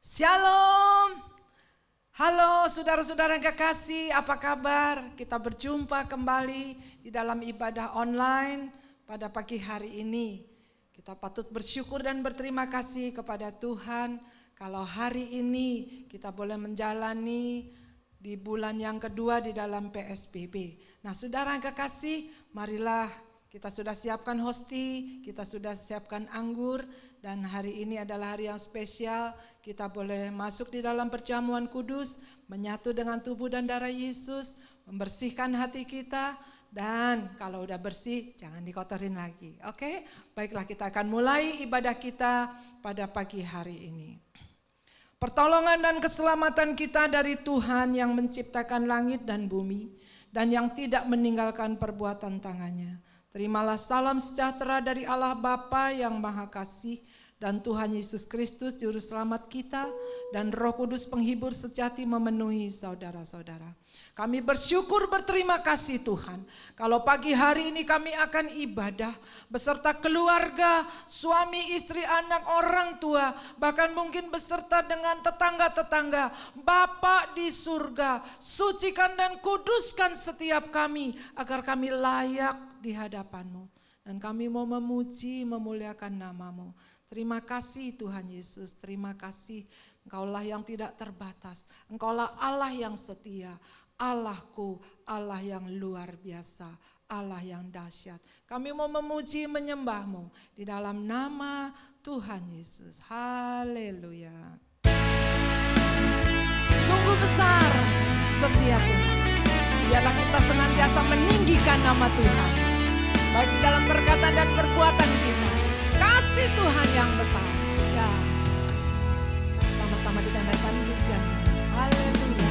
Shalom. Halo saudara-saudara yang kekasih, apa kabar? Kita berjumpa kembali di dalam ibadah online pada pagi hari ini. Kita patut bersyukur dan berterima kasih kepada Tuhan kalau hari ini kita boleh menjalani di bulan yang kedua di dalam PSBB. Nah, saudara yang kekasih, marilah kita sudah siapkan hosti, kita sudah siapkan anggur, dan hari ini adalah hari yang spesial. Kita boleh masuk di dalam perjamuan kudus, menyatu dengan tubuh dan darah Yesus, membersihkan hati kita, dan kalau udah bersih jangan dikotorin lagi. Oke? Baiklah, kita akan mulai ibadah kita pada pagi hari ini. Pertolongan dan keselamatan kita dari Tuhan yang menciptakan langit dan bumi, dan yang tidak meninggalkan perbuatan tangannya. Terimalah salam sejahtera dari Allah Bapa yang Maha Kasih, dan Tuhan Yesus Kristus Juru Selamat kita, dan Roh Kudus penghibur sejati memenuhi saudara-saudara. Kami bersyukur berterima kasih Tuhan, kalau pagi hari ini kami akan ibadah beserta keluarga, suami, istri, anak, orang tua, bahkan mungkin beserta dengan tetangga-tetangga. Bapa di surga, sucikan dan kuduskan setiap kami agar kami layak di hadapan-Mu. Dan kami mau memuji, memuliakan nama-Mu. Terima kasih Tuhan Yesus, terima kasih. Engkaulah yang tidak terbatas, Engkaulah Allah yang setia, Allahku, Allah yang luar biasa, Allah yang dahsyat. Kami mau memuji, menyembah-Mu di dalam nama Tuhan Yesus. Haleluya. Sungguh besar setia Tuhan. Biarlah kita senantiasa meninggikan nama Tuhan, baik dalam perkataan dan perbuatan kita. Kasih Tuhan yang besar. Ya. Sama-sama kita naikkan pujian. Haleluya.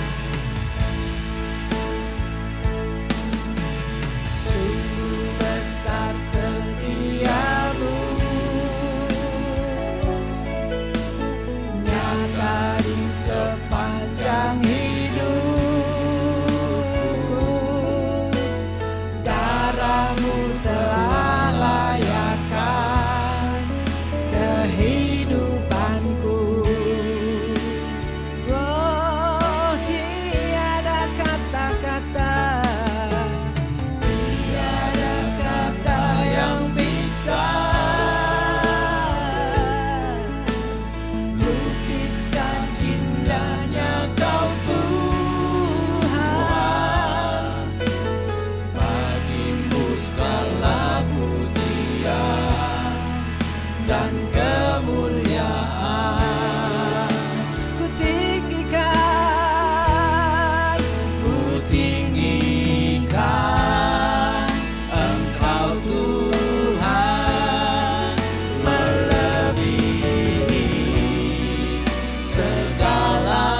Sungguh besar setiamu, nyata di sepanjang hidupku. Darah-Mu telah layakkan kehidupanku. Oh, tiada kata-kata, tiada kata yang bisa lukiskan indahnya Kau Tuhan. Bagi-Mu segala pujian dan kemuliaan. Ku tinggikan Engkau Tuhan, melebihi segalanya,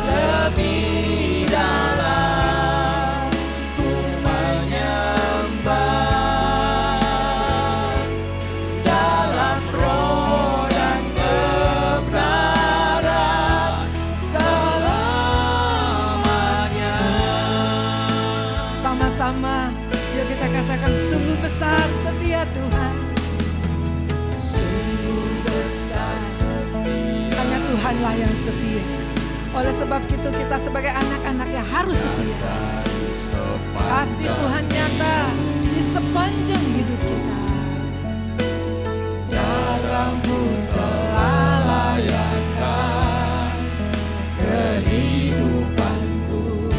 lebih dalam ku menyembah dalam roh dan kebenaran selamanya. Sama-sama, yuk kita katakan sungguh besar setia Tuhan. Sungguh besar setia. Hanya Tuhanlah yang setia. Oleh sebab itu kita sebagai anak-anaknya harus setia. Kasih Tuhan nyata di sepanjang hidup kita. Darah-Mu telah layakkan kehidupanku.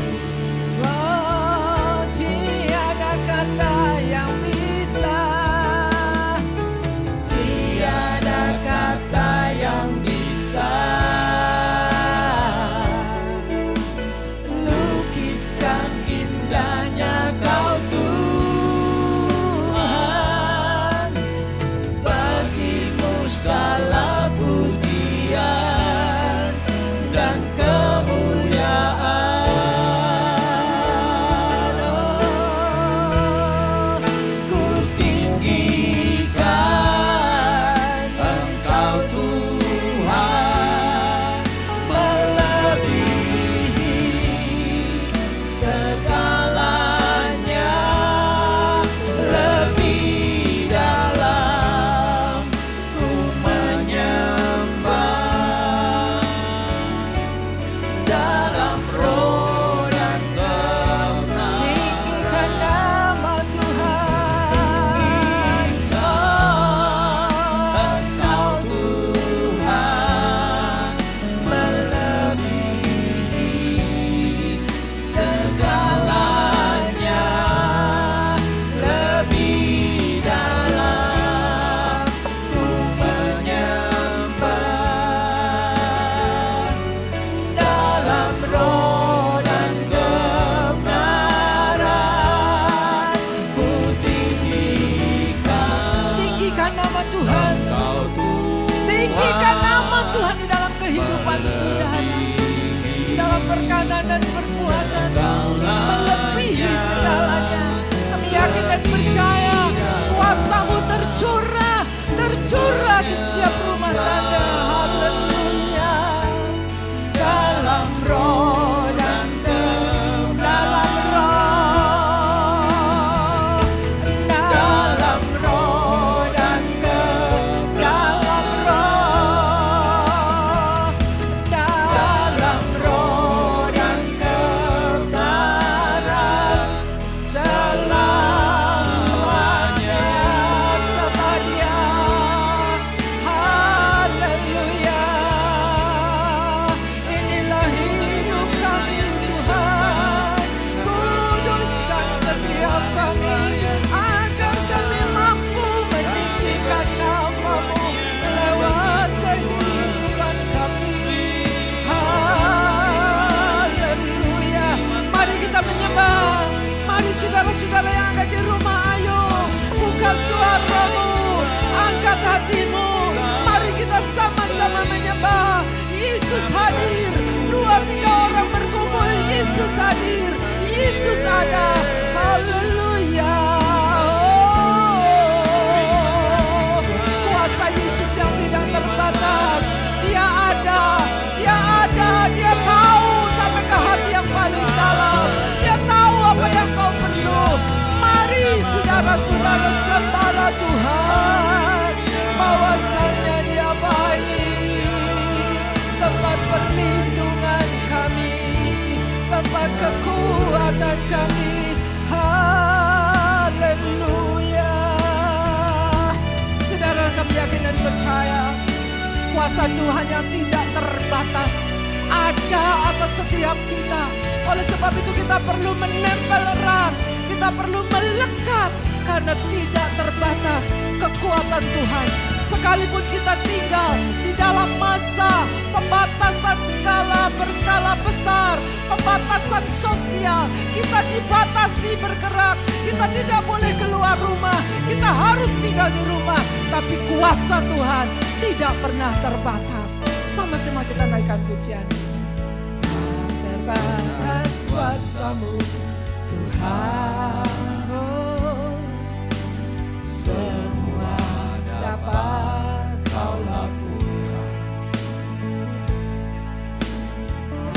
Oh, tiada kata yang bisa, tiada kata yang bisa lukiskan indahnya Kau Tuhan. Bagi-Mu kemenangan dan perbuatan melebihi segalanya. Kami yakin dan percaya kuasa-Mu tercurah di setiap rumah tangga. Haleluya. Dalam roh dan dalam roh, dalam roh dan dalam roh, dalam roh dan kebenaran selamanya sama Dia. Haleluya. Inilah hidup kami Tuhan, kuduskan setiap kami agar kami mampu meninggikan nama-Mu lewat kehidupan kami. Haleluya. Mari kita menyembah. Mari saudara-saudara yang ada di rumah, ayo buka suara-Mu, angkat hatimu. Mari kita sama-sama menyembah. Yesus hadir. 2-3 orang berkumpul, Yesus hadir. Yesus ada. Haleluya. Oh, kuasa Yesus yang tidak terbatas. Dia ada. Dia tahu sampai ke hati yang paling dalam. Dia tahu apa yang kau perlu. Mari saudara-saudara sembahlah Tuhan, bahwasanya Dia baik, tempat perlindungan kami, tempat kekuatan kami. Haleluya. Saudara, kami yakin dan percaya kuasa Tuhan yang tidak terbatas ada atas setiap kita. Oleh sebab itu kita perlu menempel erat, kita perlu melekat, karena tidak terbatas kekuatan Tuhan. Sekalipun kita tinggal di dalam masa pembatasan berskala besar, pembatasan sosial, kita dibatasi bergerak, kita tidak boleh keluar rumah, kita harus tinggal di rumah. Tapi kuasa Tuhan tidak pernah terbatas. Sama-sama kita naikkan pujian. Tak terbatas kuasa-Mu Tuhan, oh, semua dapat Kau lakukan.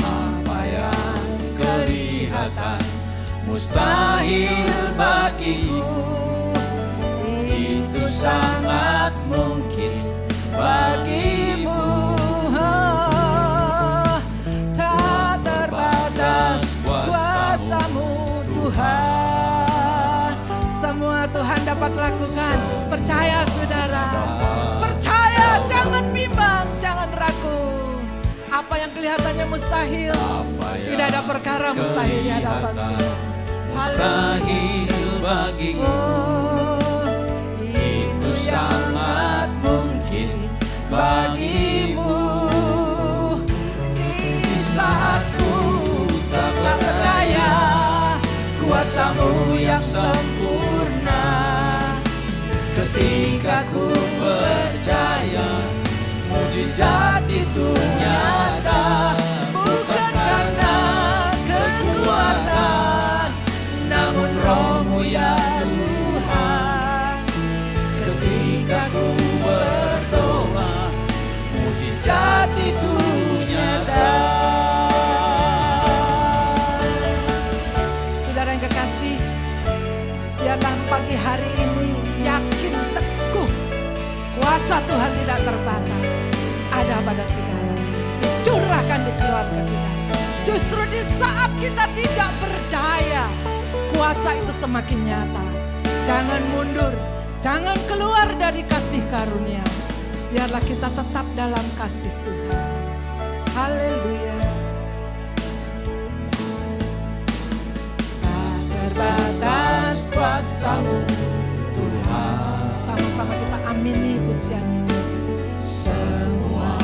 Apa yang kelihatan mustahil bagiku, itu sangat mungkin bagimu. Tak terbatas kuasa-Mu Tuhan. Semua Tuhan dapat lakukan. Percaya saudara, percaya, jangan bimbang, jangan ragu. Apa yang kelihatannya mustahil, tidak ada perkara mustahil di hadapan Tuhan. Mustahil bagiku, itu sangat mungkin bagimu. Di saat ku tak berdaya, kuasa-Mu yang sempurna. Ketika ku percaya mujizat itu nyata, Bukan karena kekuatan, namun Roh-Mu ya Tuhan. ketika ku berdoa mujizat itu nyata. Saudara yang kekasih, biarlah pagi hari ini yakin teguh kuasa Tuhan tidak terbatas ada pada saudara, dicurahkan di keluarga saudara. Justru di saat kita tidak berdaya, kuasa itu semakin nyata. Jangan mundur, jangan keluar dari kasih karunia. Biarlah kita tetap dalam kasih Tuhan. Haleluya. Tak terbatas kuasa-Mu Tuhan. Sama-sama kita amini pujian ini. Semua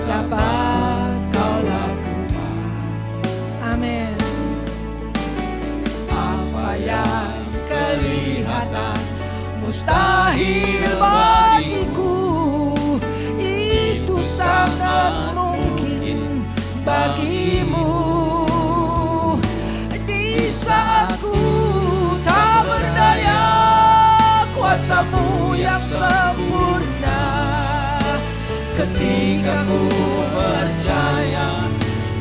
dapat Kau lakukan. Amin. Apa yang kelihatan mustahil bagiku, itu sangat mungkin bagimu. ketika ku percaya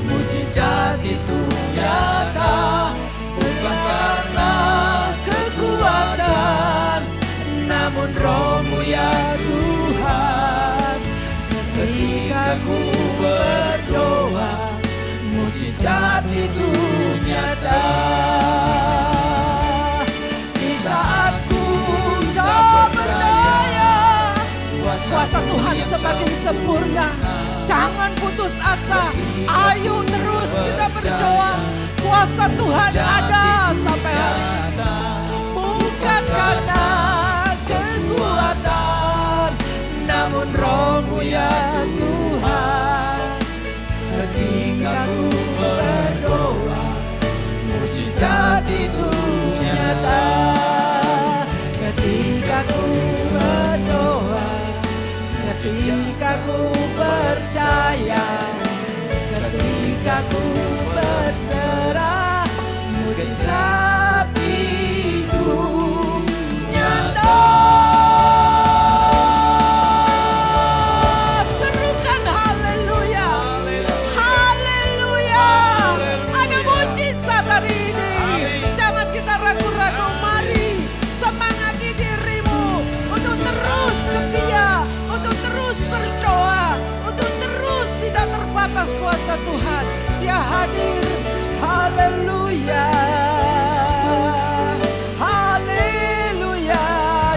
mujizat itu nyata, bukan karena kekuatan, namun Roh-Mu ya Tuhan. Ketika ku berdoa, mujizat itu nyata. Di saat ku tak berdaya, kuasa Tuhan semakin sempurna. Jangan putus asa, ayo terus kita berdoa. Kuasa Tuhan ada sampai hari ini. Bukan karena kekuatan, namun Roh-Mu ya Tuhan. Ketika ku berdoa, mujizat itu nyata. Ketika ku berdoa, ketika ku percaya, ketika ku berserah, mujizat itu nyata. Serukan haleluya, haleluya. Ada mujizat hari ini. Jangan kita ragu-ragu, mari semangati dirimu untuk terus setia, untuk terus berdoa, untuk terus tidak terbatas kuasa Tuhan. Dia hadir, haleluya, haleluya.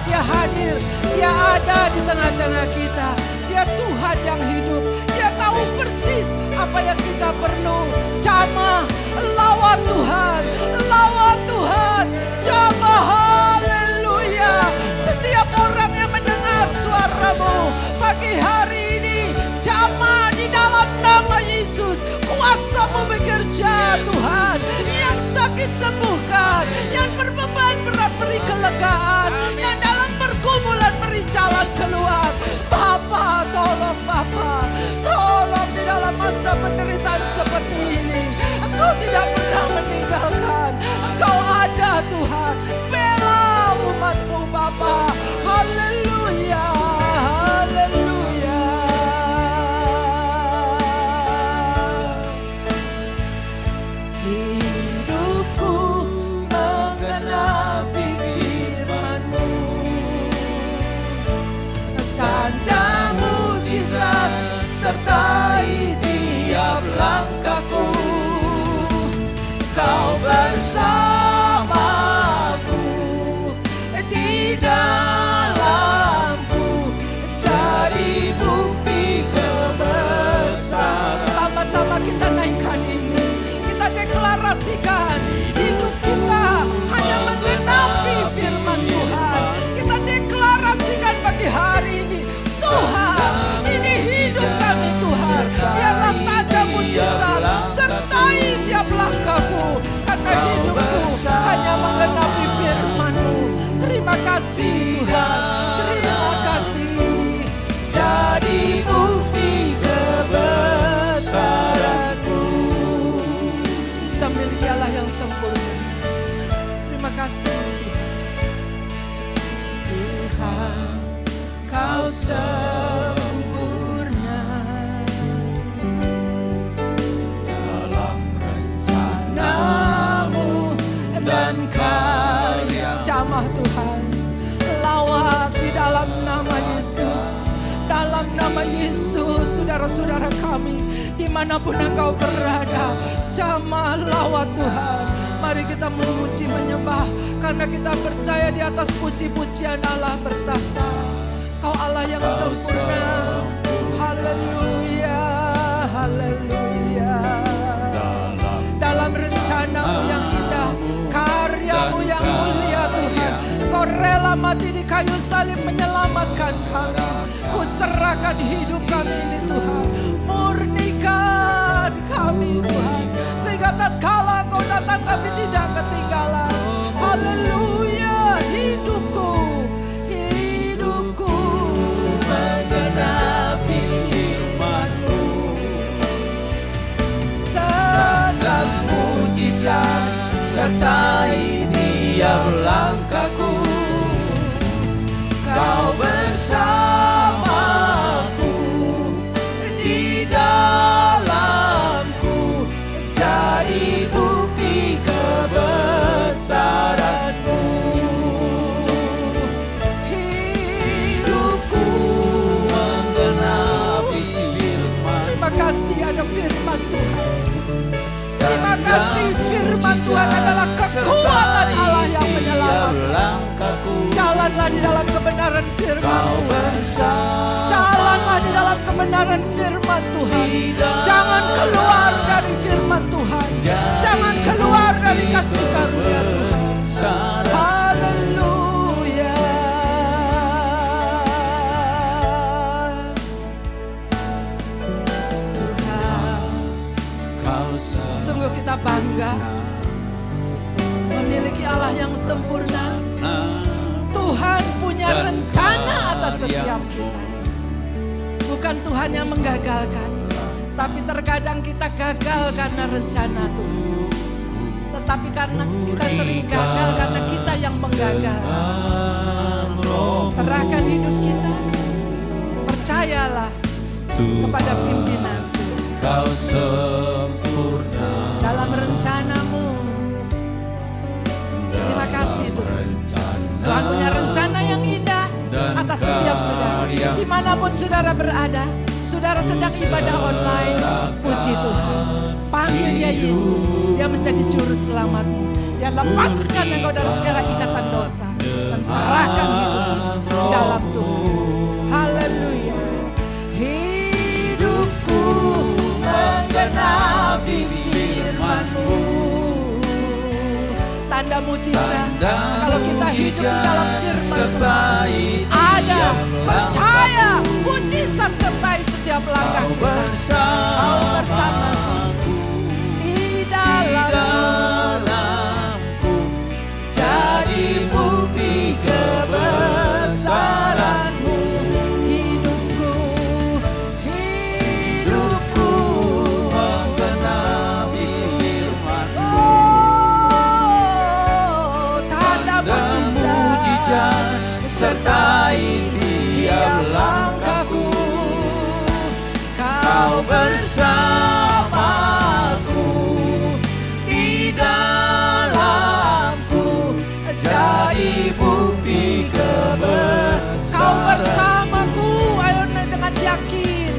Dia hadir, dia ada di tengah-tengah kita. Dia Tuhan yang hidup, dia tahu persis apa yang kita perlu. Jamah, lawan Tuhan, lawan Tuhan, jamah, haleluya. Setiap orang yang mendengar suaramu pagi hari ini, jamah di dalam nama Yesus. Kuasa-Mu bekerja Tuhan. Yang sakit sembuhkan, yang berbeban berat beri kelegaan, yang dalam pergumulan beri jalan keluar. Bapa, tolong Bapa, tolong di dalam masa penderitaan seperti ini. Engkau tidak pernah meninggalkan, Engkau ada Tuhan. Bela umat-Mu Bapa, haleluya, haleluya. Hidupku menggenapi firman-Mu, tanda mujizat sertai tiap langkahku. Kau bersamaku di dalamku, jadi bukti kebesaran. Sama-sama kita naikkan ini, kita deklarasikan hidup kita hanya menggenapi firman Tuhan. Kita deklarasikan pagi hari ini, Tuhan, ini hidup kami Tuhan. Biarlah tanda mujizat sertai tiap langkahku, karena hidupku hanya menggenapi firman-Mu. Terima kasih Tuhan, terima kasih. Jadi bukti kebesaran-Mu. Kita miliki Allah yang sempurna. Terima kasih Tuhan, Kau sempurna dalam rencana-Mu dan karya. Jamah Tuhan, lawat di dalam nama Yesus. Dalam nama Yesus, saudara-saudara kami dimanapun engkau berada, jamah lawat Tuhan. Mari kita memuji menyembah, karena kita percaya di atas puji-pujian Allah bertahta. Kau Allah yang sempurna. Haleluya, haleluya. Dalam rencana-Mu yang indah, karya-Mu yang mulia Tuhan. Kau rela mati di kayu salib menyelamatkan kami. Ku serahkan hidup kami ini Tuhan. Murnikan kami Tuhan, sehingga tatkala Kau datang kami tidak ketinggalan. Haleluya. Hidupku, hidupku menggenapi firman-Mu. Tanda mujizat sertai tiap langkahku. Kau bersamaku firman Tuhan. Terima kasih firman Tuhan adalah kekuatan Allah yang menyelamatkan. Jalanlah di dalam kebenaran firman Tuhan. Jalanlah di dalam kebenaran firman Tuhan. Jangan keluar dari firman Tuhan. Jangan keluar dari kasih karunia Tuhan. Haleluya. Tuhan, sungguh kita bangga memiliki Allah yang sempurna. Tuhan punya rencana atas setiap kita. Bukan Tuhan yang menggagalkan, tapi terkadang kita gagal karena rencana Tuhan. Tetapi karena kita sering gagal karena kita yang menggagal. Serahkan hidup kita. Percayalah kepada pimpinan Kau sempurna dalam rencanamu. Terima kasih Tuhan. Tuhan punya rencana yang indah atas setiap saudara. Dimanapun saudara berada, saudara sedang ibadah online, puji Tuhan. Panggil dia Yesus, dia menjadi juru selamatmu. Dia lepaskan engkau dari segala ikatan dosa dan serahkan hidupmu dalam Tuhan. Haleluya. Hidupku menggenapi firman-Mu. Tanda mujizat kalau kita hidup di dalam firman Tuhan. Ada, percaya, mujizat sertai setiap langkah kita. Kau bersamaku di dalamku, jadi bukti kebesaran-Mu. Hidupku menggenapi firman-Mu. Tanda mujizat sertai tiap langkahku. Kau bersamaku di dalamku, jadi bukti kebesaran. Kau bersamaku, ayo dengan yakin.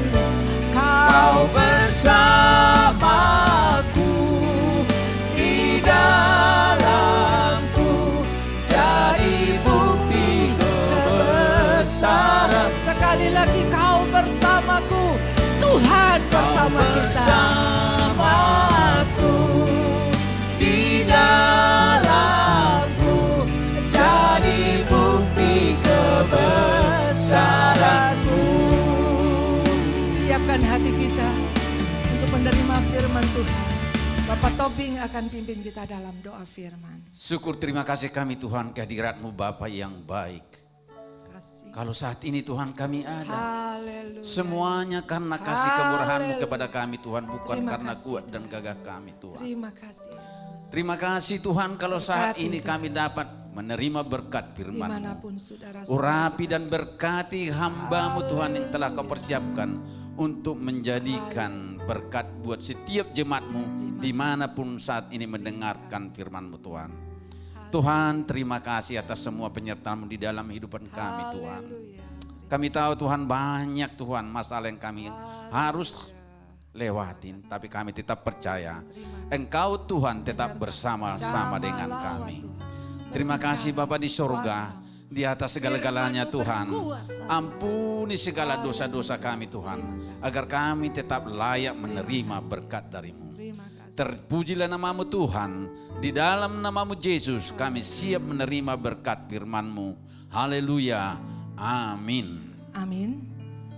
Kau bersamaku di dalamku, jadi bukti kebesaran. Sekali lagi kau bersamaku, Tuhan bersama kita. Bersamaku di dalamku, jadi bukti kebesaran-Mu. Siapkan hati kita untuk menerima firman Tuhan. Bapak Tobing akan pimpin kita dalam doa firman. Syukur terima kasih kami Tuhan kehadirat-Mu Bapa yang baik. Kalau saat ini Tuhan kami ada, Haleluya. semuanya karena kasih kemurahan-Mu Haleluya. kepada kami Tuhan, bukan Terima karena kasih, kuat Tuhan. dan gagah kami Tuhan. Terima kasih Yesus. Terima kasih Tuhan kalau saat Berkati, ini Tuhan. kami dapat menerima berkat firman-Mu. Dimanapun saudara-saudara. Urapi dan berkati hamba-Mu Tuhan yang telah Kau persiapkan untuk menjadikan berkat buat setiap jemaat-Mu dimanapun saat ini mendengarkan firman-Mu Tuhan. Tuhan terima kasih atas semua penyertaan-Mu di dalam kehidupan kami Tuhan. Haleluya. Kami tahu Tuhan banyak Tuhan masalah yang kami harus lewatin, tapi kami tetap percaya Engkau Tuhan tetap bersama-sama dengan kami. Terima kasih Bapa di surga, di atas segala-galanya Tuhan. Ampuni segala dosa-dosa kami Tuhan, agar kami tetap layak menerima berkat dari-Mu. Terpujilah nama-Mu Tuhan, di dalam nama-Mu Yesus kami siap menerima berkat firman-Mu. Haleluya, amin. Amin.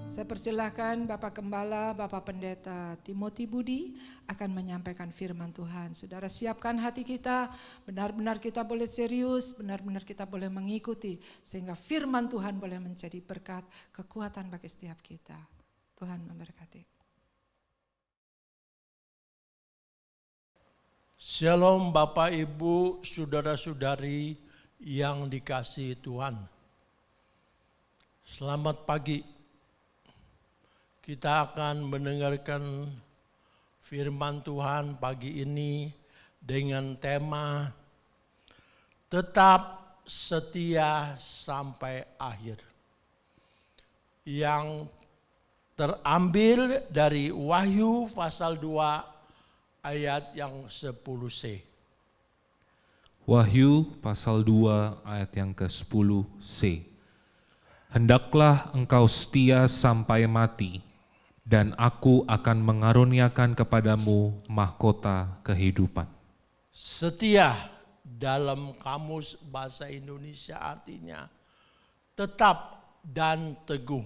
Saya persilahkan Bapak Gembala, Bapak Pendeta Timothy Budi akan menyampaikan firman Tuhan. Saudara siapkan hati kita, benar-benar kita boleh serius, benar-benar kita boleh mengikuti. Sehingga firman Tuhan boleh menjadi berkat, kekuatan bagi setiap kita. Tuhan memberkati. Shalom Bapak Ibu, saudara-saudari yang dikasihi Tuhan. Selamat pagi. Kita akan mendengarkan firman Tuhan pagi ini dengan tema tetap setia sampai akhir. Yang terambil dari Wahyu pasal 2 ayat yang 10c. Wahyu pasal 2 ayat yang ke-10c. Hendaklah engkau setia sampai mati, dan aku akan mengaruniakan kepadamu mahkota kehidupan. Setia dalam kamus bahasa Indonesia artinya tetap dan teguh.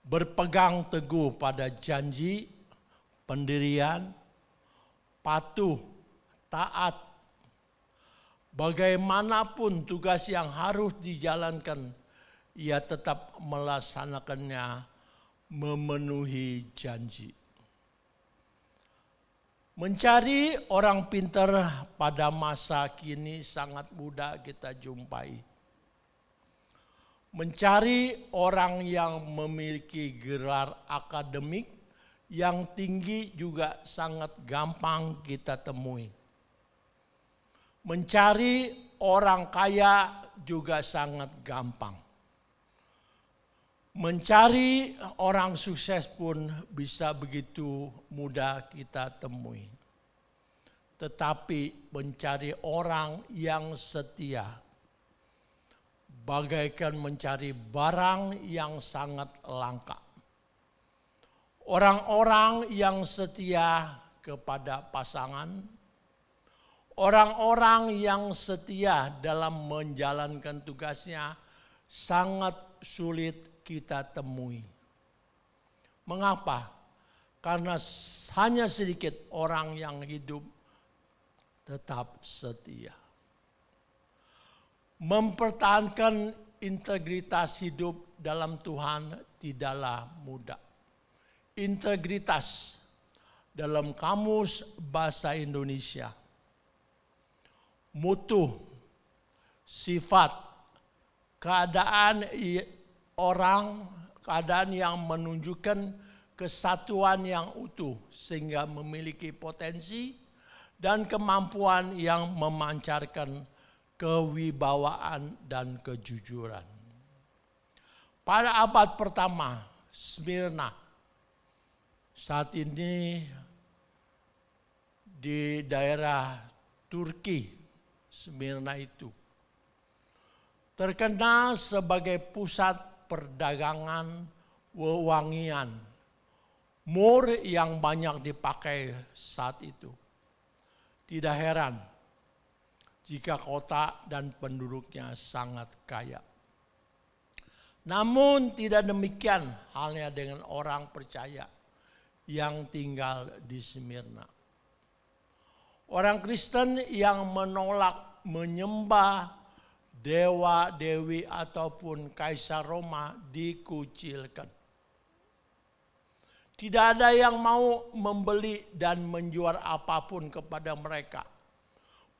Berpegang teguh pada janji, pendirian, patuh, taat. Bagaimanapun tugas yang harus dijalankan, ia tetap melaksanakannya, memenuhi janji. Mencari orang pintar pada masa kini sangat mudah kita jumpai. Mencari orang yang memiliki gelar akademik yang tinggi juga sangat gampang kita temui. Mencari orang kaya juga sangat gampang. Mencari orang sukses pun bisa begitu mudah kita temui. Tetapi mencari orang yang setia bagaikan mencari barang yang sangat langka. Orang-orang yang setia kepada pasangan, orang-orang yang setia dalam menjalankan tugasnya sangat sulit kita temui. Mengapa? Karena hanya sedikit orang yang hidup tetap setia. Mempertahankan integritas hidup dalam Tuhan tidaklah mudah. Integritas dalam kamus bahasa Indonesia, mutu, sifat, keadaan orang, keadaan yang menunjukkan kesatuan yang utuh sehingga memiliki potensi dan kemampuan yang memancarkan kewibawaan dan kejujuran. Pada abad pertama, Smyrna saat ini di daerah Turki, Smyrna itu terkenal sebagai pusat perdagangan wewangian, mur yang banyak dipakai saat itu. Tidak heran jika kota dan penduduknya sangat kaya. Namun tidak demikian halnya dengan orang percaya yang tinggal di Smyrna. Orang Kristen yang menolak menyembah dewa-dewi ataupun kaisar Roma dikucilkan. Tidak ada yang mau membeli dan menjual apapun kepada mereka.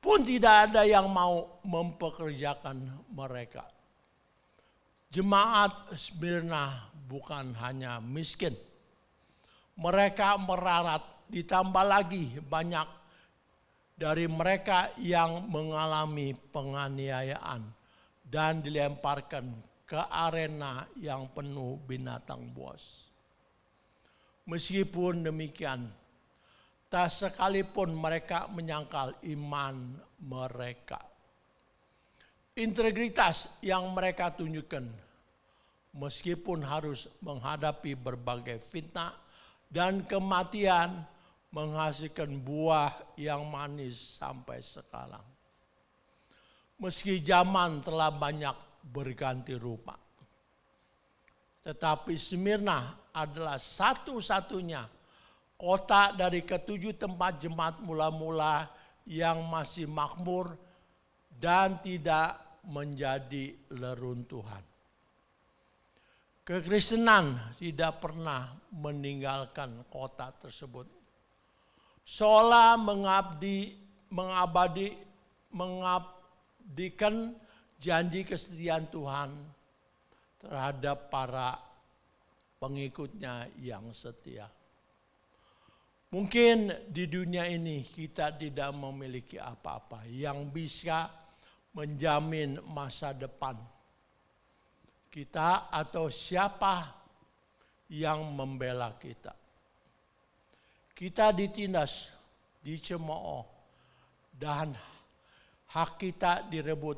Pun tidak ada yang mau mempekerjakan mereka. Jemaat Smyrna bukan hanya miskin. Mereka merarat, ditambah lagi banyak dari mereka yang mengalami penganiayaan dan dilemparkan ke arena yang penuh binatang buas. Meskipun demikian, tak sekalipun mereka menyangkal iman mereka. Integritas yang mereka tunjukkan, meskipun harus menghadapi berbagai fitnah dan kematian, menghasilkan buah yang manis sampai sekarang. Meski zaman telah banyak berganti rupa, tetapi Smyrna adalah satu-satunya kota dari ketujuh tempat jemaat mula-mula yang masih makmur dan tidak menjadi leruntuhan. Kekristenan tidak pernah meninggalkan kota tersebut. Seolah mengabdikan janji kesetiaan Tuhan terhadap para pengikutnya yang setia. Mungkin di dunia ini kita tidak memiliki apa-apa yang bisa menjamin masa depan kita atau siapa yang membela kita. Kita ditindas, dicemooh, dan hak kita direbut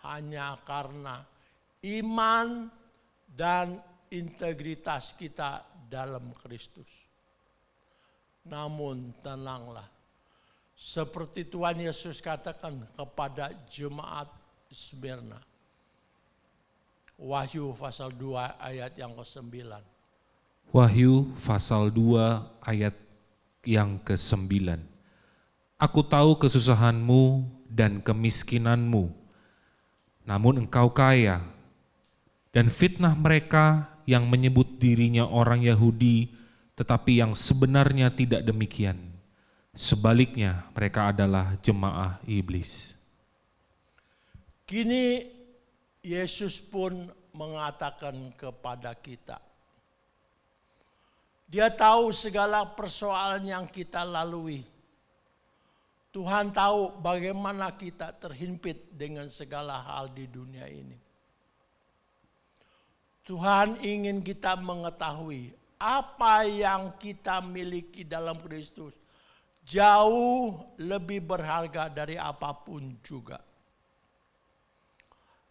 hanya karena iman dan integritas kita dalam Kristus. Namun tenanglah, seperti Tuhan Yesus katakan kepada jemaat Smyrna. Wahyu pasal 2 ayat yang ke-9. Wahyu pasal 2 ayat yang ke-9. Aku tahu kesusahanmu dan kemiskinanmu, namun engkau kaya, dan fitnah mereka yang menyebut dirinya orang Yahudi, tetapi yang sebenarnya tidak demikian. Sebaliknya, mereka adalah jemaah iblis. Kini Yesus pun mengatakan kepada kita, Dia tahu segala persoalan yang kita lalui. Tuhan tahu bagaimana kita terhimpit dengan segala hal di dunia ini. Tuhan ingin kita mengetahui apa yang kita miliki dalam Kristus jauh lebih berharga dari apapun juga.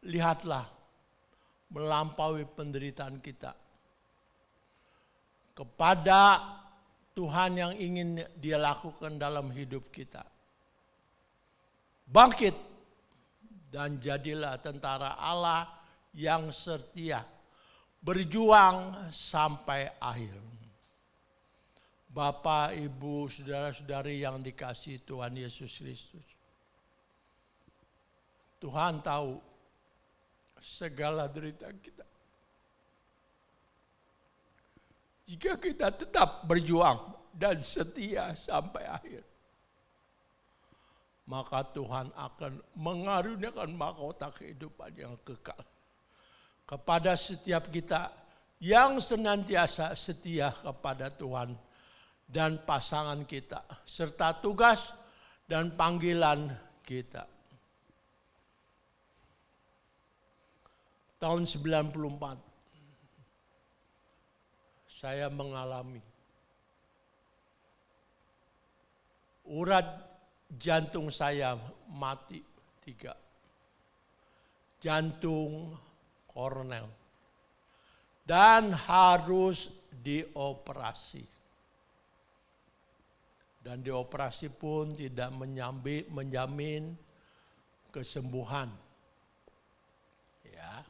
Lihatlah melampaui penderitaan kita kepada Tuhan yang ingin Dia lakukan dalam hidup kita. Bangkit dan jadilah tentara Allah yang setia, berjuang sampai akhir. Bapak, Ibu, saudara-saudari yang dikasihi Tuhan Yesus Kristus. Tuhan tahu segala derita kita. Jika kita tetap berjuang dan setia sampai akhir, maka Tuhan akan mengaruniakan mahkota kehidupan yang kekal kepada setiap kita yang senantiasa setia kepada Tuhan dan pasangan kita, serta tugas dan panggilan kita. Tahun 94, saya mengalami urat jantung saya mati 3. Jantung kornel. Dan harus dioperasi. Dan dioperasi pun tidak menjamin kesembuhan. Ya.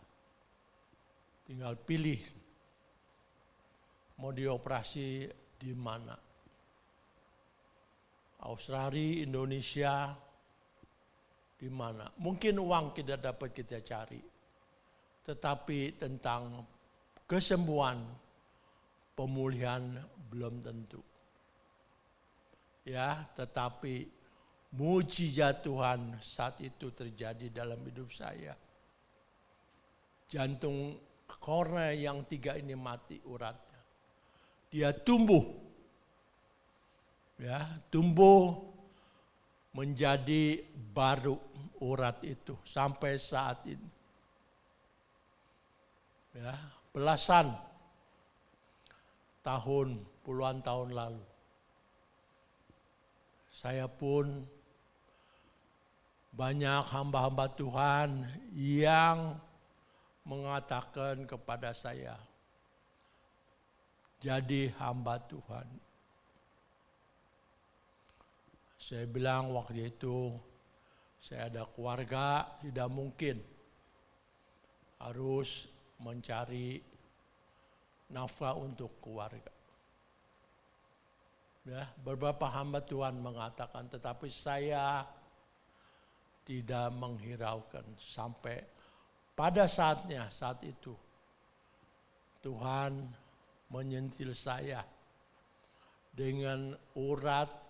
Tinggal pilih mau dioperasi di mana. Australia, Indonesia, di mana. Mungkin uang tidak dapat kita cari. Tetapi tentang kesembuhan, pemulihan belum tentu. Ya, tetapi mujizat Tuhan saat itu terjadi dalam hidup saya. Jantung kornea yang 3 ini mati uratnya. Dia tumbuh. Ya, tumbuh menjadi baru urat itu sampai saat ini. Ya, belasan tahun, puluhan tahun lalu. Saya pun banyak hamba-hamba Tuhan yang mengatakan kepada saya, jadi hamba Tuhan. Saya bilang waktu itu, saya ada keluarga, tidak mungkin harus mencari nafkah untuk keluarga. Ya, beberapa hamba Tuhan mengatakan, tetapi saya tidak menghiraukan sampai pada saatnya, saat itu Tuhan menyentil saya dengan urat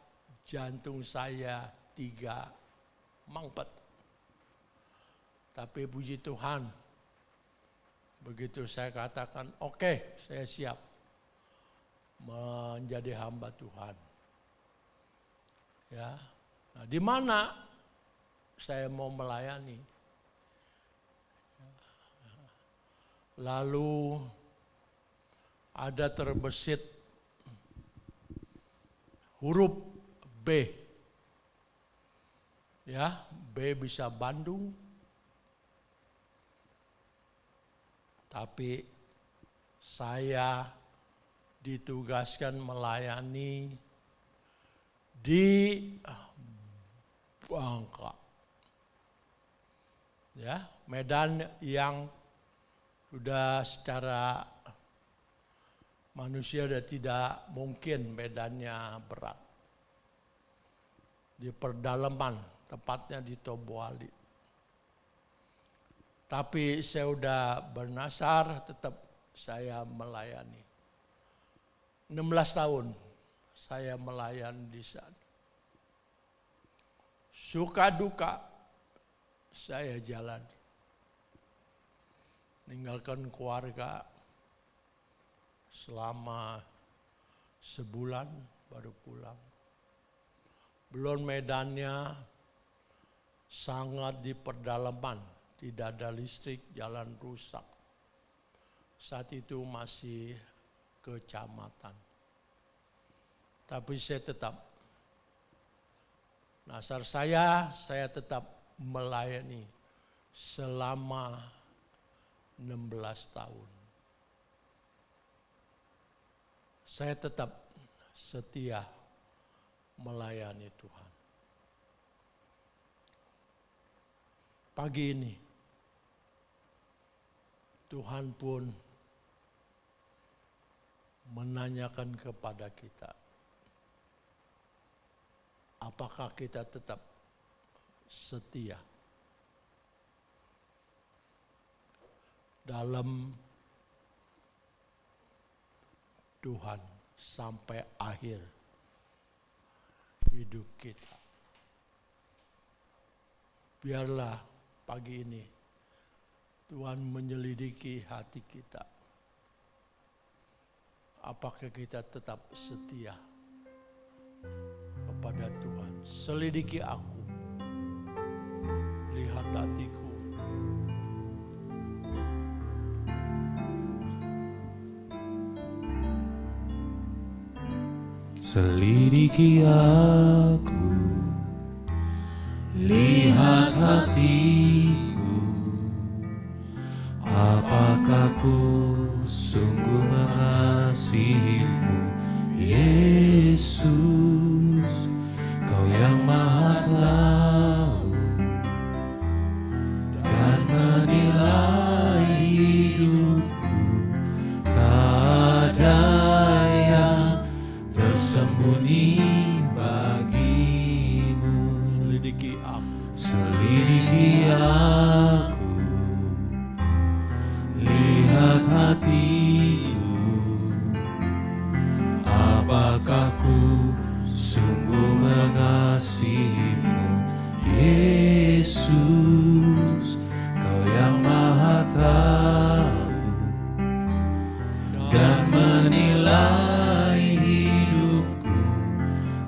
jantung saya 3 mangpet. Tapi puji Tuhan, begitu saya katakan, oke, saya siap menjadi hamba Tuhan. Ya, nah, di mana saya mau melayani? Lalu ada terbesit huruf B. Ya, B bisa Bandung. Tapi saya ditugaskan melayani di Bangka. Ya, medan yang sudah secara manusia sudah tidak mungkin medannya berat. Di pedalaman, tepatnya di Tobuali. Tapi saya sudah bernasar, tetap saya melayani. 16 tahun saya melayani di sana. Suka duka saya jalan. Meninggalkan keluarga selama sebulan baru pulang. Belum medannya sangat di pedalaman, tidak ada listrik, jalan rusak. Saat itu masih kecamatan. Tapi saya tetap, nasar saya tetap melayani selama 16 tahun. Saya tetap setia melayani Tuhan. Pagi ini Tuhan pun menanyakan kepada kita, apakah kita tetap setia dalam Tuhan sampai akhir hidup kita. Biarlah pagi ini Tuhan menyelidiki hati kita. Apakah kita tetap setia kepada Tuhan? Selidiki aku, lihat hatiku. Selidiki aku, lihat hatiku, apakah ku sungguh mengasihimu, Yesus, Kau yang Maha Tahu dan menilai hidupku, tak ada yang tersembunyi bagimu. Selidiki aku, selidiki aku, lihat hatiku, apakah ku sungguh mengasihimu, Yesus, Kau yang Maha Tahu dan menilai hidupku,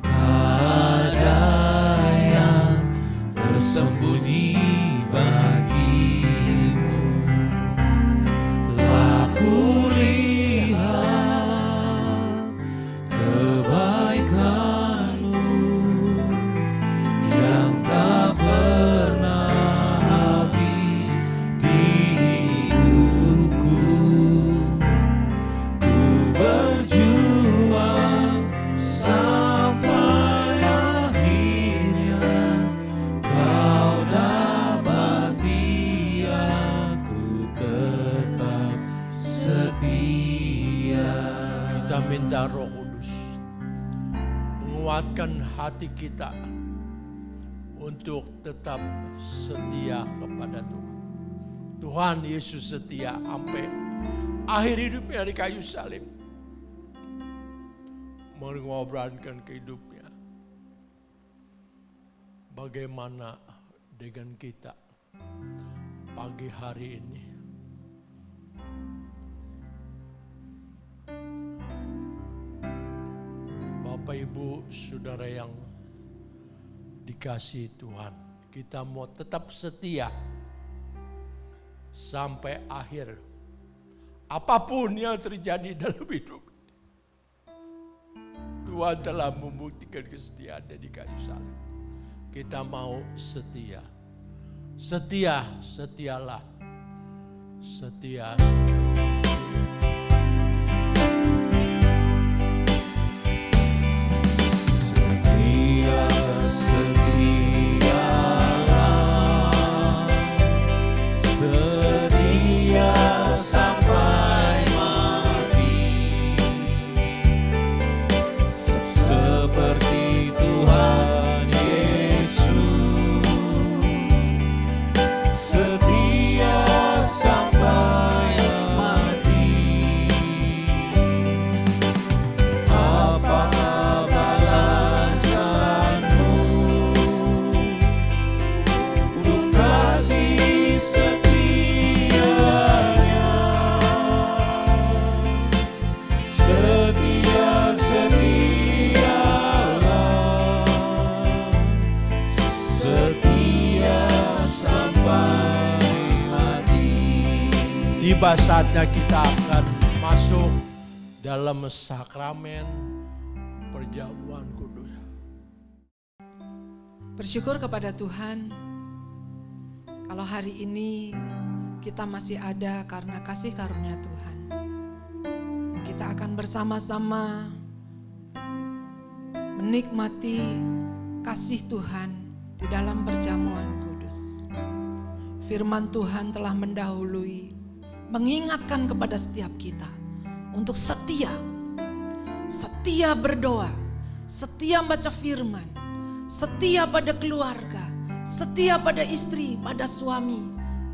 tak ada yang tersembunyi bagimu. Telah kulihat kebaikan-Mu yang tak pernah habis di hidupku. Ku berjuang sampai akhirnya Kau dapati aku tetap setia. kita minta Roh Kudus menguatkan hati kita untuk tetap setia kepada Tuhan. Tuhan Yesus setia sampai akhir hidupnya di kayu salib, mengorbankan hidupnya. Bagaimana dengan kita pagi hari ini? Bapak Ibu Saudara yang dikasihi Tuhan, kita mau tetap setia sampai apapun yang terjadi dalam hidup, Tuhan telah membuktikan kesetiaannya di kayu salib. Kita mau setia. Setia, setialah. Setia. Setia, setialah, setia sampai mati, seperti Tuhan Yesus, setia sampai mati. Apa balasanmu untuk kasih setianya? Setia, setialah, setia sampai mati. Tiba saatnya kita akan masuk dalam sakramen perjamuan kudus. Bersyukur kepada Tuhan kalau hari ini kita masih ada karena kasih karunia Tuhan. Kita akan bersama-sama menikmati kasih Tuhan di dalam perjamuan kudus. Firman Tuhan telah mendahului, mengingatkan kepada setiap kita untuk setia. Setia berdoa, setia baca firman, setia pada keluarga, setia pada istri, pada suami,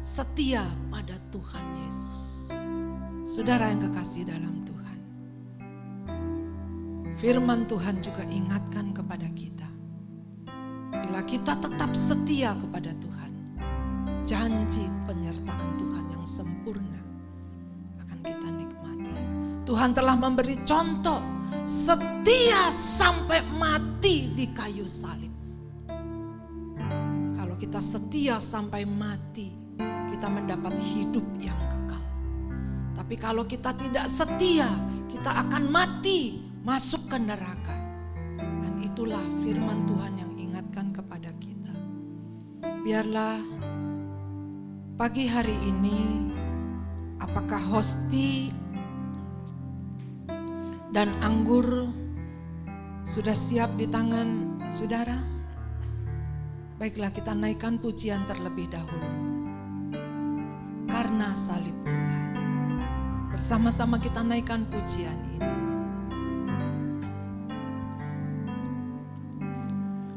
setia pada Tuhan Yesus. Saudara yang kekasih dalam Tuhan, firman Tuhan juga ingatkan kepada kita, bila kita tetap setia kepada Tuhan, janji penyertaan Tuhan yang sempurna akan kita nikmati. Tuhan telah memberi contoh setia sampai mati di kayu salib. Kalau kita setia sampai mati, kita mendapat hidup yang kekal. Tapi kalau kita tidak setia, kita akan mati, masuk ke neraka. Dan itulah firman Tuhan yang ingatkan kepada kita. Biarlah pagi hari ini, apakah hosti dan anggur sudah siap di tangan saudara? Baiklah, kita naikkan pujian terlebih dahulu. Karena salib Tuhan. Bersama-sama kita naikkan pujian ini.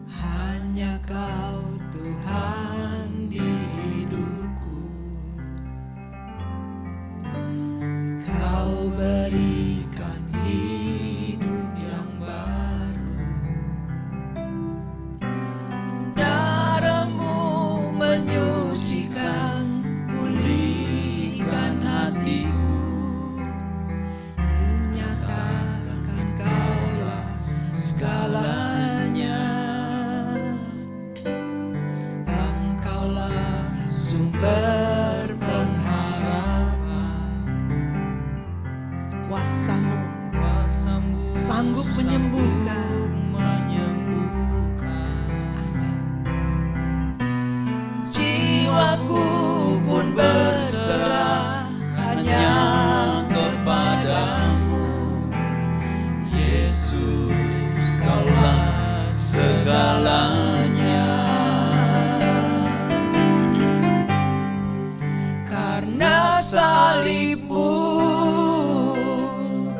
Hanya Kau Tuhan di hidupku, Kau berikan hidup yang baru. Darah-Mu menyucikan, pulihkan hatiku. Nyatakan Kaulah segalanya. Engkaulah sumber pengharapan. Kuasa-Mu sanggup menyembuhkan. Amin. Jiwaku pun berserah hanya kepadamu. Yesus, Kaulah segalanya. Karena salib-Mu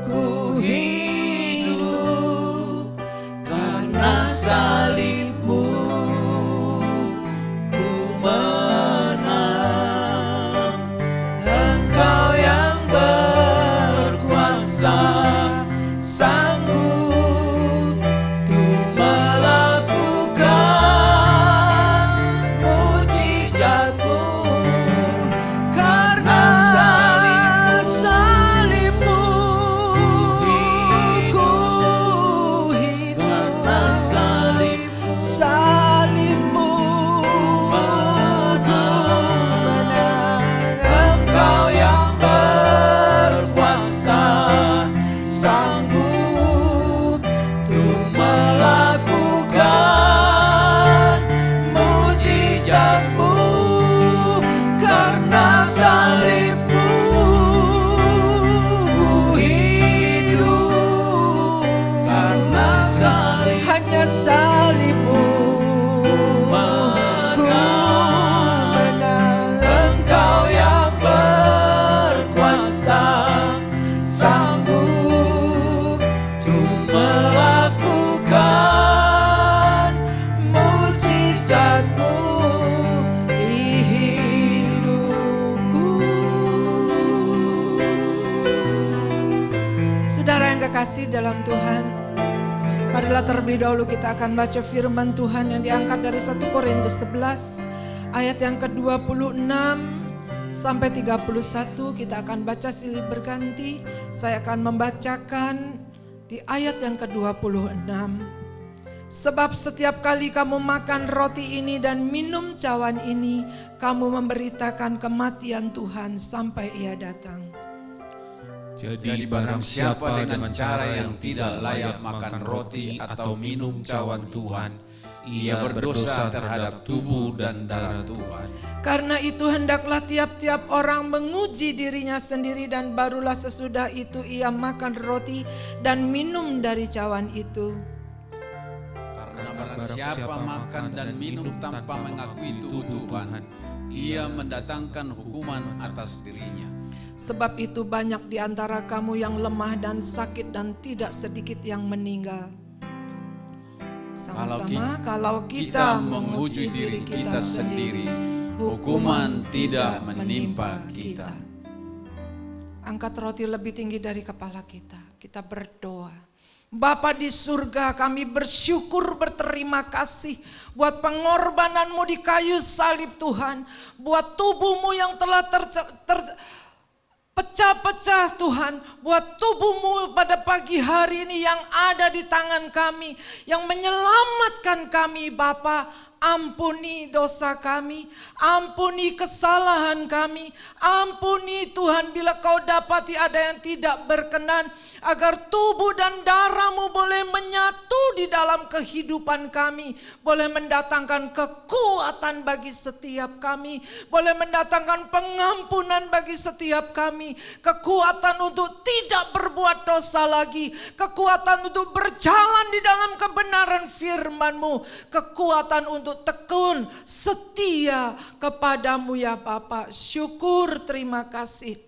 ku hidup, sanggup untuk melakukan mujizat-Mu karena salib-Mu ku hidup, karena salib hanya salib-Mu menang. Engkau yang berkuasa sanggup untuk melakukan mujizat-Mu di hidupku. Saudara yang kekasih dalam Tuhan, marilah terlebih dahulu kita akan baca firman Tuhan yang diangkat dari 1 Korintus 11 ayat yang ke-26 sampai 31. Kita akan baca silih berganti. Saya akan membacakan di ayat yang ke-26. Sebab setiap kali kamu makan roti ini dan minum cawan ini, kamu memberitakan kematian Tuhan sampai Ia datang. Jadi barang siapa dengan cara yang tidak layak makan roti atau minum cawan Tuhan, ia berdosa terhadap tubuh dan darah Tuhan. Karena itu hendaklah tiap-tiap orang menguji dirinya sendiri, dan barulah sesudah itu ia makan roti dan minum dari cawan itu. Karena barang siapa makan dan minum tanpa mengakui itu Tuhan, ia mendatangkan hukuman atas dirinya. Sebab itu banyak di antara kamu yang lemah dan sakit, dan tidak sedikit yang meninggal. Sama-sama, kalau kita menguji diri kita sendiri, hukuman tidak menimpa kita. Angkat roti lebih tinggi dari kepala kita. Kita berdoa. Bapa di surga, kami bersyukur, berterima kasih buat pengorbanan-Mu di kayu salib Tuhan. Buat tubuh-Mu yang telah pecah-pecah Tuhan, buat tubuh-Mu pada pagi hari ini yang ada di tangan kami, yang menyelamatkan kami Bapa. Ampuni dosa kami, ampuni kesalahan kami, ampuni Tuhan bila Kau dapati ada yang tidak berkenan, agar tubuh dan darah-Mu boleh menyatu di dalam kehidupan kami, boleh mendatangkan kekuatan bagi setiap kami, boleh mendatangkan pengampunan bagi setiap kami, kekuatan untuk tidak berbuat dosa lagi, kekuatan untuk berjalan di dalam kebenaran firman-Mu, kekuatan untuk tekun setia kepadamu ya Bapa. Syukur, terima kasih.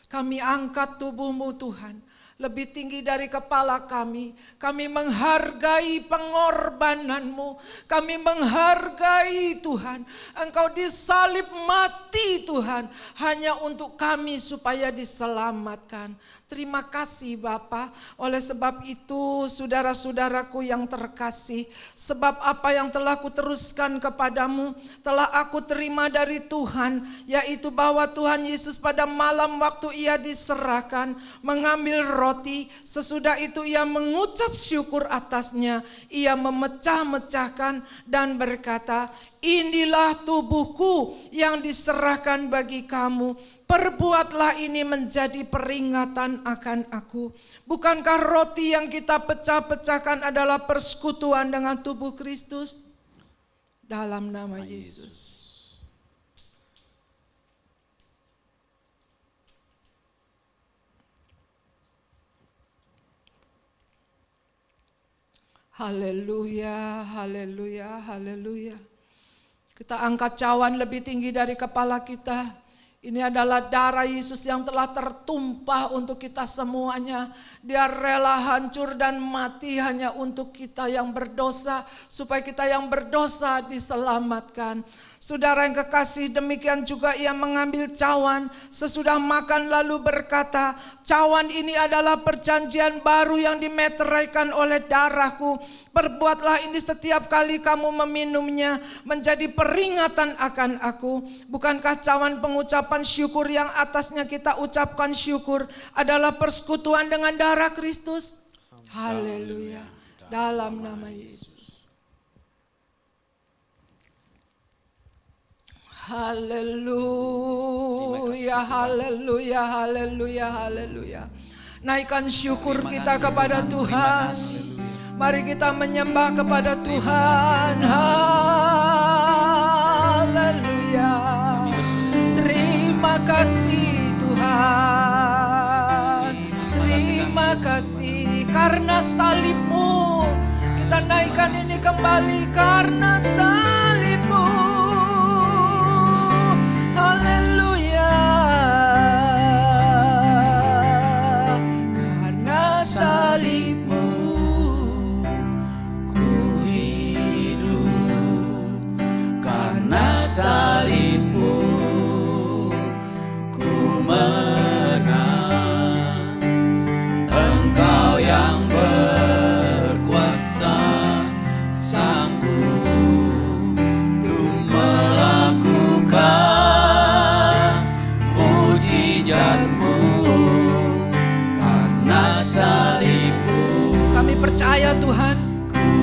Kami angkat tubuh-Mu Tuhan lebih tinggi dari kepala kami. Kami menghargai pengorbanan-Mu. Kami menghargai Tuhan, Engkau disalib mati Tuhan, hanya untuk kami supaya diselamatkan. Terima kasih Bapa. Oleh sebab itu saudara-saudaraku yang terkasih, sebab apa yang telah kuteruskan kepadamu telah aku terima dari Tuhan, yaitu bahwa Tuhan Yesus pada malam waktu Ia diserahkan mengambil roti, sesudah itu Ia mengucap syukur atasnya, Ia memecah-mecahkan dan berkata, inilah tubuhku yang diserahkan bagi kamu. Perbuatlah ini menjadi peringatan akan aku. Bukankah roti yang kita pecah-pecahkan adalah persekutuan dengan tubuh Kristus? Dalam nama Yesus. Haleluya, haleluya, haleluya. Kita angkat cawan lebih tinggi dari kepala kita. Ini adalah darah Yesus yang telah tertumpah untuk kita semuanya. Dia rela hancur dan mati hanya untuk kita yang berdosa, supaya kita yang berdosa diselamatkan. Saudara yang kekasih, demikian juga Ia mengambil cawan sesudah makan lalu berkata, cawan ini adalah perjanjian baru yang dimeteraikan oleh darahku. Perbuatlah ini setiap kali kamu meminumnya menjadi peringatan akan aku. Bukankah cawan pengucapan syukur yang atasnya kita ucapkan syukur adalah persekutuan dengan darah Kristus? Haleluya. Dalam nama Yesus. Haleluya, haleluya, haleluya, haleluya. Naikkan syukur kita kepada Tuhan. Mari kita menyembah kepada Tuhan. Haleluya. Terima kasih Tuhan. Terima kasih karena salib-Mu. Kita naikkan ini kembali karena salib-Mu. Haleluya. Karena salib-Mu ku hidup. Karena salib-Mu ku menang. Engkau yang berkuasa, sanggup untuk melakukan mujizat-Mu. Karena salib-Mu Kami percaya Tuhan,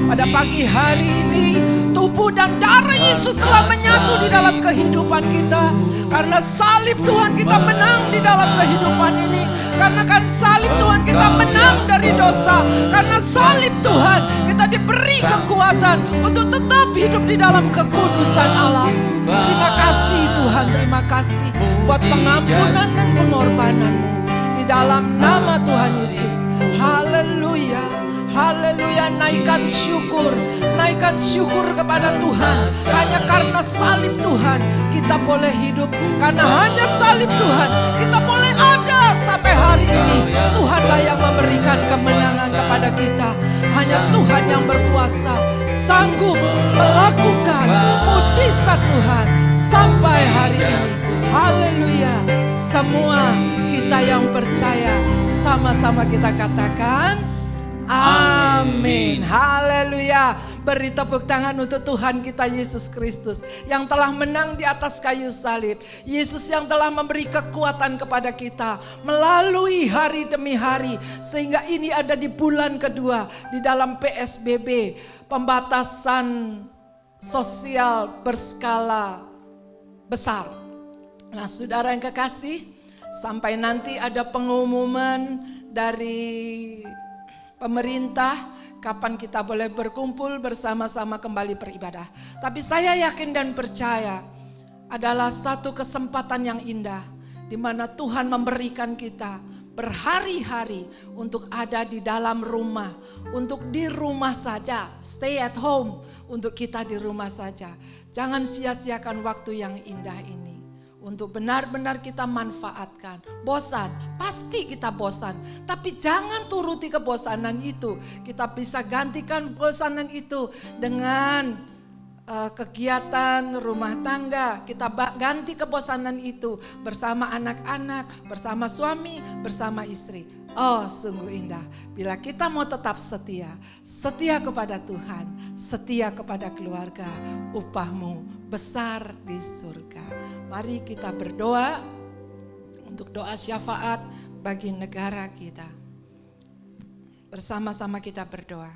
pada pagi hari ini tubuh dan darah Yesus telah menyatu di dalam kehidupan kita. Karena salib Tuhan kita menang di dalam kehidupan ini. Karena kan salib Tuhan kita menang dari dosa. Karena salib Tuhan kita diberi kekuatan untuk tetap hidup di dalam kekudusan Allah. Terima kasih Tuhan, terima kasih buat pengampunan dan pengorbanan-Mu. Di dalam nama Tuhan Yesus. Haleluya. Haleluya, naikkan syukur kepada Tuhan. Hanya karena salib Tuhan kita boleh hidup. Karena hanya salib Tuhan kita boleh ada sampai hari ini. Tuhanlah yang memberikan kemenangan kepada kita. Hanya Tuhan yang berkuasa, sanggup melakukan mujizat Tuhan sampai hari ini. Haleluya. Semua kita yang percaya sama-sama kita katakan amin. Haleluya. Beri tepuk tangan untuk Tuhan kita Yesus Kristus yang telah menang di atas kayu salib. Yesus yang telah memberi kekuatan kepada kita melalui hari demi hari. Sehingga ini ada di bulan kedua di dalam PSBB. Pembatasan sosial berskala besar. Nah saudara yang kekasih, sampai nanti ada pengumuman dari pemerintah kapan kita boleh berkumpul bersama-sama kembali beribadah. Tapi saya yakin dan percaya adalah satu kesempatan yang indah di mana Tuhan memberikan kita berhari-hari untuk ada di dalam rumah, untuk di rumah saja, stay at home, untuk kita di rumah saja. Jangan sia-siakan waktu yang indah ini. Untuk benar-benar kita manfaatkan. Bosan, pasti kita bosan. Tapi jangan turuti kebosanan itu. Kita bisa gantikan bosanan itu dengan kegiatan rumah tangga. Kita ganti kebosanan itu bersama anak-anak, bersama suami, bersama istri. Oh sungguh indah. Bila kita mau tetap setia kepada Tuhan, setia kepada keluarga, upahmu besar di surga. Mari kita berdoa untuk doa syafaat bagi negara kita. Bersama-sama kita berdoa.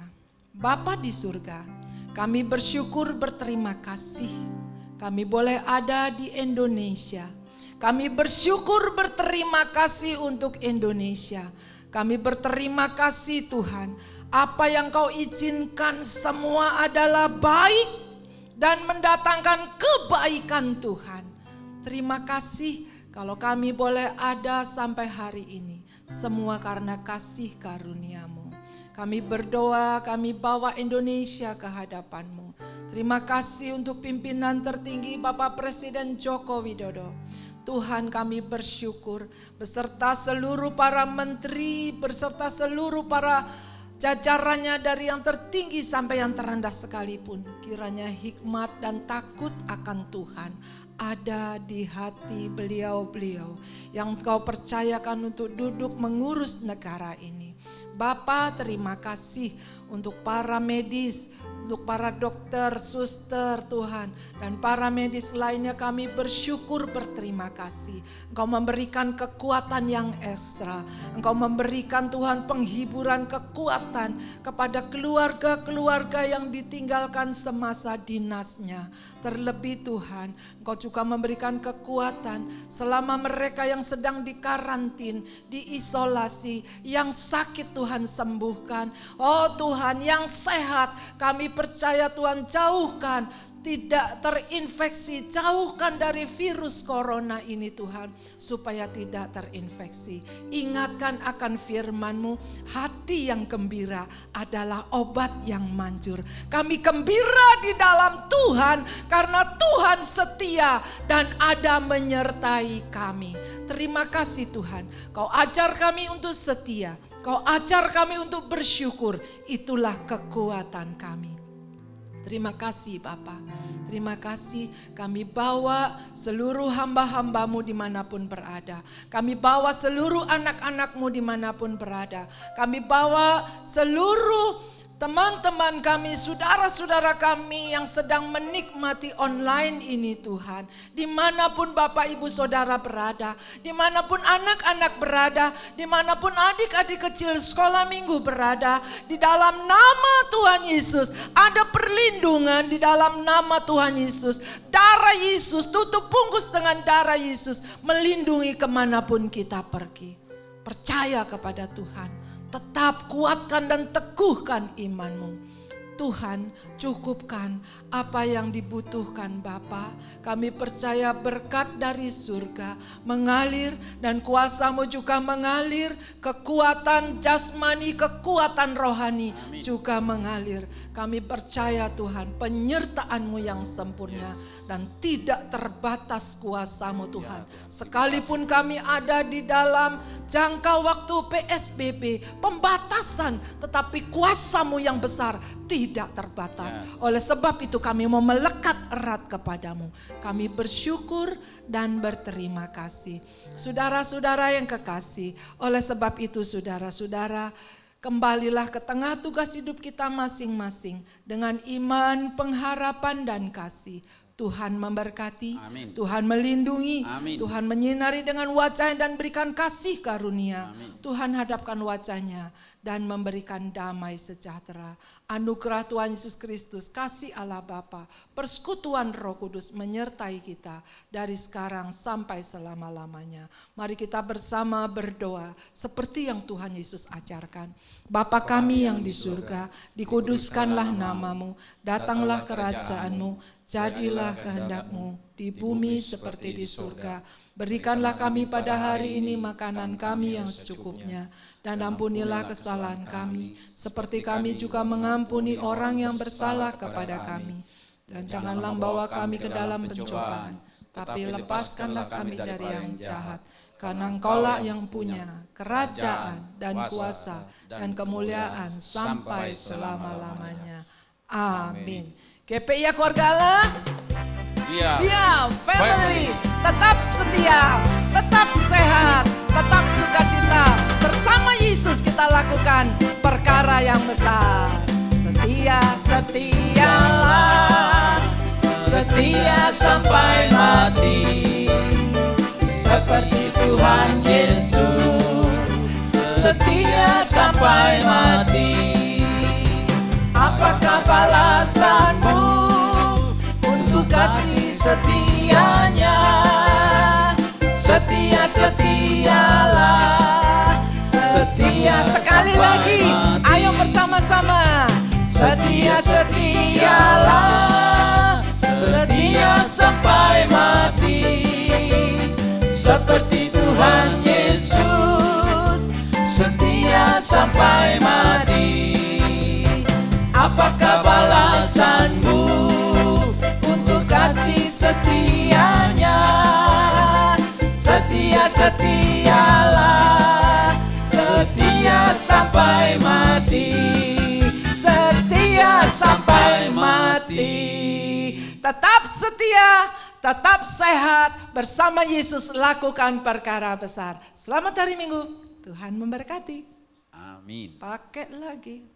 Bapa di surga, kami bersyukur berterima kasih. Kami boleh ada di Indonesia. Kami bersyukur berterima kasih untuk Indonesia. Kami berterima kasih Tuhan. Apa yang Kau izinkan semua adalah baik dan mendatangkan kebaikan Tuhan. Terima kasih kalau kami boleh ada sampai hari ini. Semua karena kasih karunia-Mu. Kami berdoa, kami bawa Indonesia ke hadapan-Mu. Terima kasih untuk pimpinan tertinggi Bapak Presiden Joko Widodo. Tuhan kami bersyukur beserta seluruh para menteri, beserta seluruh para jajarannya dari yang tertinggi sampai yang terendah sekalipun. Kiranya hikmat dan takut akan Tuhan ada di hati beliau-beliau yang Kau percayakan untuk duduk mengurus negara ini. Bapa terima kasih untuk para medis, Untuk para dokter, suster Tuhan, dan para medis lainnya kami bersyukur berterima kasih. Engkau memberikan kekuatan yang ekstra. Engkau memberikan Tuhan penghiburan kekuatan kepada keluarga-keluarga yang ditinggalkan semasa dinasnya. Terlebih Tuhan, Engkau juga memberikan kekuatan selama mereka yang sedang dikarantin, diisolasi, yang sakit Tuhan sembuhkan. Oh Tuhan, yang sehat kami percaya Tuhan jauhkan, tidak terinfeksi, jauhkan dari virus corona ini Tuhan, supaya tidak terinfeksi. Ingatkan akan firman-Mu, hati yang gembira adalah obat yang manjur. Kami gembira di dalam Tuhan, karena Tuhan setia dan ada menyertai kami. Terima kasih Tuhan, Kau ajar kami untuk setia, Kau ajar kami untuk bersyukur, itulah kekuatan kami. Terima kasih Bapa, terima kasih kami bawa seluruh hamba-hamba-Mu dimanapun berada. Kami bawa seluruh anak-anak-Mu dimanapun berada. Kami bawa seluruh teman-teman kami, saudara-saudara kami yang sedang menikmati online ini Tuhan. Dimanapun Bapak Ibu Saudara berada, dimanapun anak-anak berada, dimanapun adik-adik kecil sekolah minggu berada, di dalam nama Tuhan Yesus ada perlindungan, di dalam nama Tuhan Yesus. Darah Yesus, tutup bungkus dengan darah Yesus, melindungi kemanapun kita pergi. Percaya kepada Tuhan. Tetap kuatkan dan teguhkan iman-Mu. Tuhan, cukupkan apa yang dibutuhkan Bapa. Kami percaya berkat dari surga mengalir dan kuasa-Mu juga mengalir. Kekuatan jasmani, kekuatan rohani juga mengalir. Kami percaya Tuhan penyertaan-Mu yang sempurna dan tidak terbatas kuasa-Mu Tuhan. Sekalipun kami ada di dalam jangka waktu PSBB, pembatasan, tetapi kuasa-Mu yang besar tidak terbatas. Oleh sebab itu kami mau melekat erat kepadamu. Kami bersyukur dan berterima kasih. Saudara-saudara yang kekasih, oleh sebab itu saudara-saudara, kembalilah ke tengah tugas hidup kita masing-masing dengan iman, pengharapan dan kasih. Tuhan memberkati, Amin. Tuhan melindungi, Amin. Tuhan menyinari dengan wajahnya dan berikan kasih karunia. Amin. Tuhan hadapkan wajahnya dan memberikan damai sejahtera. Anugerah Tuhan Yesus Kristus, kasih Allah Bapa, persekutuan Roh Kudus menyertai kita dari sekarang sampai selama-lamanya. Mari kita bersama berdoa seperti yang Tuhan Yesus ajarkan. Bapa kami yang di surga, dikuduskanlah nama-Mu, datanglah kerajaan-Mu, jadilah kehendak-Mu di bumi seperti di surga. Berikanlah kami pada hari ini makanan kami yang secukupnya, dan ampunilah kesalahan kami, seperti kami juga mengampuni orang yang bersalah kepada kami. Dan janganlah bawa kami ke dalam pencobaan, tapi lepaskanlah kami dari yang jahat. Karena Engkaulah yang punya kerajaan dan kuasa dan kemuliaan sampai selama-lamanya. Amin. GPI keluarga Allah. Ya, family, tetap setia, tetap sehat, tetap sukacita. Bersama Yesus kita lakukan perkara yang besar. Setia, setialah, Setia sampai mati, seperti Tuhan Yesus. Setia sampai mati. Apakah balasanmu untuk kasih setianya? Setia, setialah, setia sekali lagi, ayo bersama-sama. Setia, setialah, setia sampai mati, seperti Tuhan Yesus. Setia sampai mati. Apakah balasanmu untuk kasih setianya? Setia, setialah, setia sampai mati. Setia sampai mati. Tetap setia, tetap sehat, bersama Yesus lakukan perkara besar. Selamat hari Minggu, Tuhan memberkati. Amin. Pakai lagi.